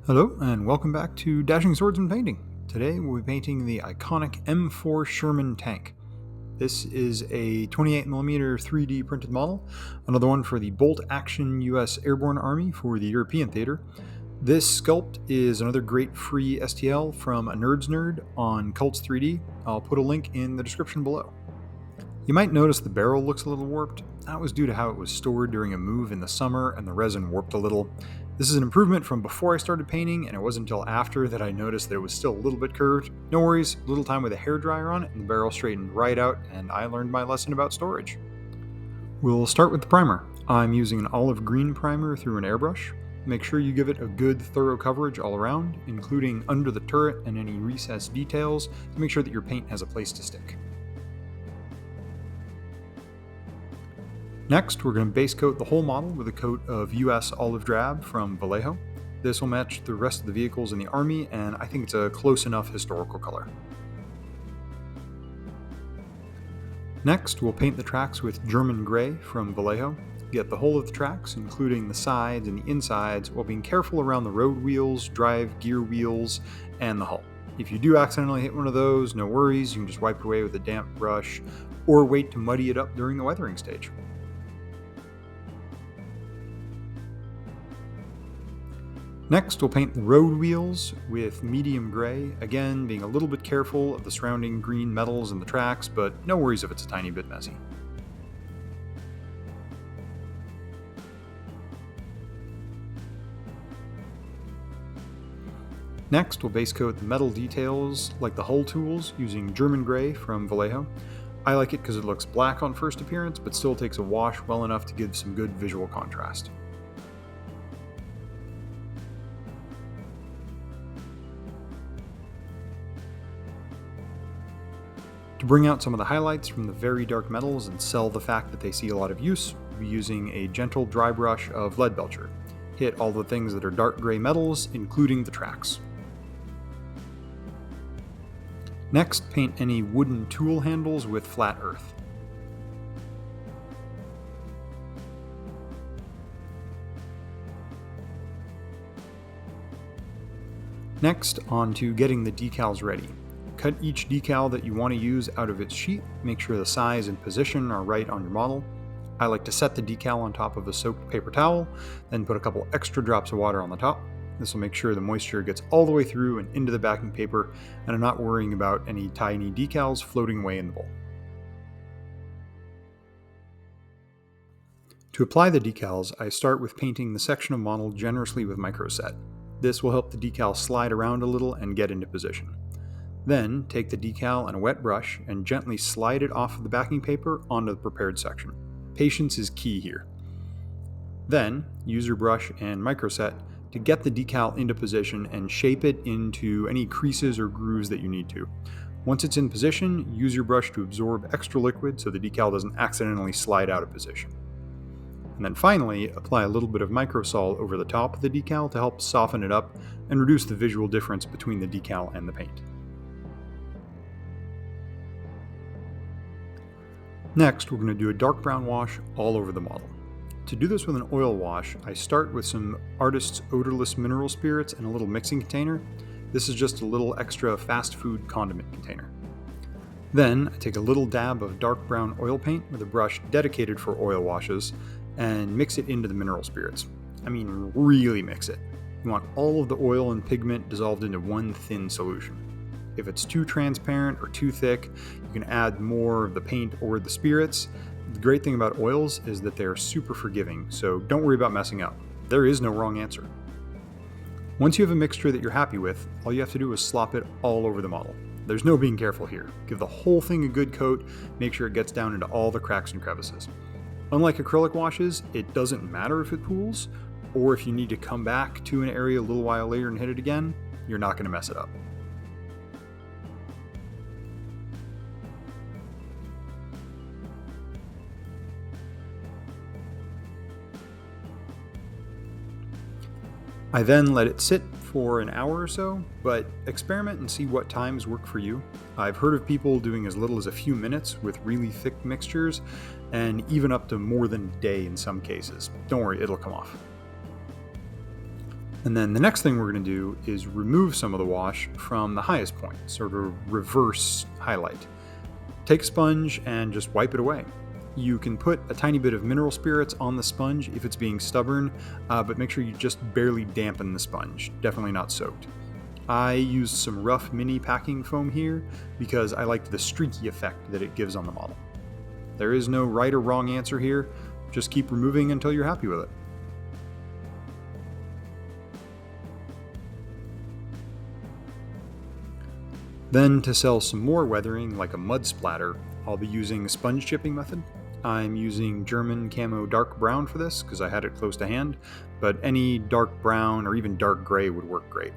Hello, and welcome back to Dashing Swordsman Painting. Today we'll be painting the iconic M4 Sherman tank. This is a 28mm 3D printed model, another one for the Bolt Action US Airborne Army for the European theater. This sculpt is another great free STL from a Nerd's Nerd on Cults 3D. I'll put a link in the description below. You might notice the barrel looks a little warped. That was due to how it was stored during a move in the summer and the resin warped a little. This is an improvement from before I started painting, and it wasn't until after that I noticed that it was still a little bit curved. No worries, a little time with a hairdryer on it and the barrel straightened right out, and I learned my lesson about storage. We'll start with the primer. I'm using an olive green primer through an airbrush. Make sure you give it a good thorough coverage all around, including under the turret and any recessed details, to make sure that your paint has a place to stick. Next, we're going to base coat the whole model with a coat of US olive drab from Vallejo. This will match the rest of the vehicles in the Army, and I think it's a close enough historical color. Next, we'll paint the tracks with German gray from Vallejo. Get the whole of the tracks, including the sides and the insides, while being careful around the road wheels, drive gear wheels, and the hull. If you do accidentally hit one of those, no worries, you can just wipe it away with a damp brush, or wait to muddy it up during the weathering stage. Next, we'll paint the road wheels with medium gray, again being a little bit careful of the surrounding green metals in the tracks, but no worries if it's a tiny bit messy. Next, we'll base coat the metal details like the hull tools using German gray from Vallejo. I like it because it looks black on first appearance, but still takes a wash well enough to give some good visual contrast. To bring out some of the highlights from the very dark metals and sell the fact that they see a lot of use, we'll be using a gentle dry brush of Leadbelcher. Hit all the things that are dark gray metals, including the tracks. Next, paint any wooden tool handles with flat earth. Next, on to getting the decals ready. Cut each decal that you want to use out of its sheet. Make sure the size and position are right on your model. I like to set the decal on top of a soaked paper towel, then put a couple extra drops of water on the top. This will make sure the moisture gets all the way through and into the backing paper, and I'm not worrying about any tiny decals floating away in the bowl. To apply the decals, I start with painting the section of model generously with microset. This will help the decal slide around a little and get into position. Then, take the decal and a wet brush and gently slide it off of the backing paper onto the prepared section. Patience is key here. Then, use your brush and microset to get the decal into position and shape it into any creases or grooves that you need to. Once it's in position, use your brush to absorb extra liquid so the decal doesn't accidentally slide out of position. And then finally, apply a little bit of microsol over the top of the decal to help soften it up and reduce the visual difference between the decal and the paint. Next, we're going to do a dark brown wash all over the model. To do this with an oil wash, I start with some Artist's Odorless Mineral Spirits in a little mixing container. This is just a little extra fast food condiment container. Then, I take a little dab of dark brown oil paint with a brush dedicated for oil washes and mix it into the mineral spirits. I mean, really mix it. You want all of the oil and pigment dissolved into one thin solution. If it's too transparent or too thick, you can add more of the paint or the spirits. The great thing about oils is that they're super forgiving, so don't worry about messing up. There is no wrong answer. Once you have a mixture that you're happy with, all you have to do is slop it all over the model. There's no being careful here. Give the whole thing a good coat, make sure it gets down into all the cracks and crevices. Unlike acrylic washes, it doesn't matter if it pools, or if you need to come back to an area a little while later and hit it again, you're not going to mess it up. I then let it sit for an hour or so, but experiment and see what times work for you. I've heard of people doing as little as a few minutes with really thick mixtures, and even up to more than a day in some cases. Don't worry, it'll come off. And then the next thing we're going to do is remove some of the wash from the highest point, sort of reverse highlight. Take a sponge and just wipe it away. You can put a tiny bit of mineral spirits on the sponge if it's being stubborn, but make sure you just barely dampen the sponge, definitely not soaked. I used some rough mini packing foam here because I liked the streaky effect that it gives on the model. There is no right or wrong answer here, just keep removing until you're happy with it. Then to sell some more weathering, like a mud splatter, I'll be using a sponge chipping method. I'm using German Camo dark brown for this because I had it close to hand, but any dark brown or even dark gray would work great.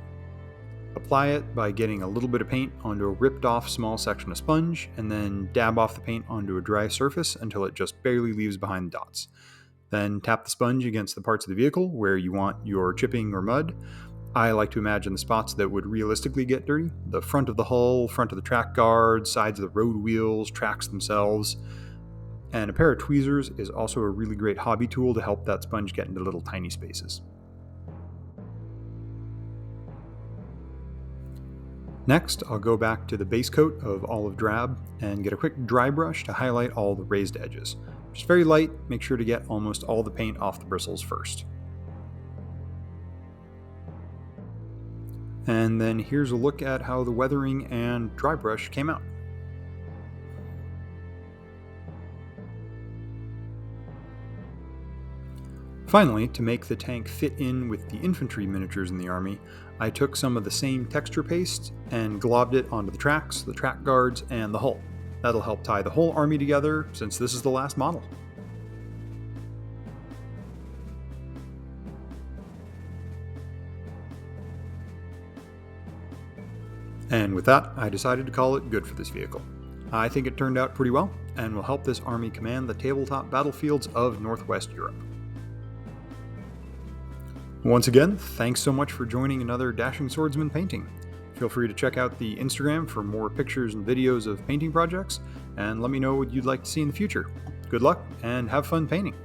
Apply it by getting a little bit of paint onto a ripped off small section of sponge and then dab off the paint onto a dry surface until it just barely leaves behind the dots. Then tap the sponge against the parts of the vehicle where you want your chipping or mud. I like to imagine the spots that would realistically get dirty: the front of the hull, front of the track guard, sides of the road wheels, tracks themselves. And a pair of tweezers is also a really great hobby tool to help that sponge get into little tiny spaces. Next, I'll go back to the base coat of olive drab and get a quick dry brush to highlight all the raised edges. Just very light, make sure to get almost all the paint off the bristles first. And then here's a look at how the weathering and dry brush came out. Finally, to make the tank fit in with the infantry miniatures in the army, I took some of the same texture paste and globbed it onto the tracks, the track guards, and the hull. That'll help tie the whole army together since this is the last model. And with that, I decided to call it good for this vehicle. I think it turned out pretty well, and will help this army command the tabletop battlefields of Northwest Europe. Once again, thanks so much for joining another Dashing Swordsman painting. Feel free to check out the Instagram for more pictures and videos of painting projects, and let me know what you'd like to see in the future. Good luck, and have fun painting!